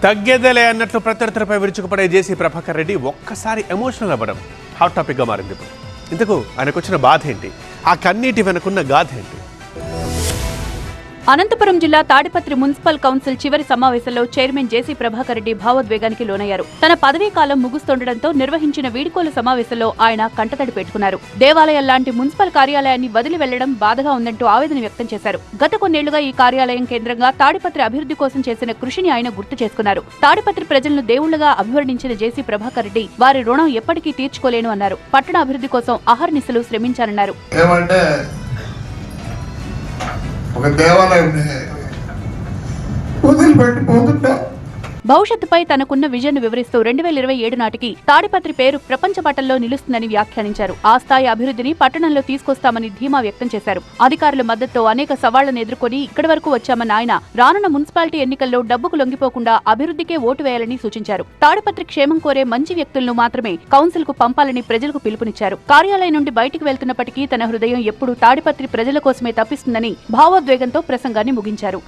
తగ్గేదేలే అన్నట్లు ప్రత్యర్థులపై విరుచుకుపడే జేసీ ప్రభాకర్ రెడ్డి ఒక్కసారి ఎమోషనల్ అవ్వడం హాట్ టాపిక్గా మారింది. ఇంతకు ఆయనకు వచ్చిన బాధ ఏంటి, ఆ కన్నీటి వెనుకున్న గాథ ఏంటి? అనంతపురం జిల్లా తాడిపత్రి మున్సిపల్ కౌన్సిల్ చివరి సమావేశంలో చైర్మన్ జేసీ ప్రభాకర్ రెడ్డి భావోద్వేగానికి లోనయ్యారు. తన పదవీ కాలం ముగుస్తుండటంతో నిర్వహించిన వీడ్కోలు సమావేశంలో ఆయన కంటతడి పెట్టుకున్నారు. దేవాలయం లాంటి మున్సిపల్ కార్యాలయాన్ని వదిలి వెళ్లడం బాధగా ఉందంటూ ఆవేదన వ్యక్తం చేశారు. గత కొన్నేళ్లుగా ఈ కార్యాలయం కేంద్రంగా తాడిపత్రి అభివృద్ధి కోసం చేసిన కృషిని ఆయన గుర్తు చేసుకున్నారు. తాడిపత్రి ప్రజలను దేవుళ్లుగా అభివర్ణించిన జేసీ ప్రభాకర్ రెడ్డి వారి రుణం ఎప్పటికీ తీర్చుకోలేను అన్నారు. పట్టణ అభివృద్ధి కోసం అహర్నిశలు శ్రమించారన్నారు. ఒక దేవాలయం వదిలిపెట్టిపోతుంటా. భవిష్యత్తుపై తనకున్న విజన్ వివరిస్తూ 2027 నాటికి తాడిపత్రి పేరు ప్రపంచ పటంలో నిలుస్తుందని వ్యాఖ్యానించారు. ఆ స్థాయి అభివృద్ధిని పట్టణంలో తీసుకొస్తామని ధీమా వ్యక్తం చేశారు. అధికారుల మద్దతుతో అనేక సవాళ్లను ఎదుర్కొని ఇక్కడి వరకు వచ్చామన్న ఆయన రానున్న మున్సిపాలిటీ ఎన్నికల్లో డబ్బుకు లొంగిపోకుండా అభివృద్ధికే ఓటు వేయాలని సూచించారు. తాడిపత్రి క్షేమం కోరే మంచి వ్యక్తులను మాత్రమే కౌన్సిల్ కు పంపాలని ప్రజలకు పిలుపునిచ్చారు. కార్యాలయం నుండి బయటికి వెళ్తున్నప్పటికీ తన హృదయం ఎప్పుడూ తాడిపత్రి ప్రజల కోసమే తప్పిస్తుందని భావోద్వేగంతో ప్రసంగాన్ని ముగించారు.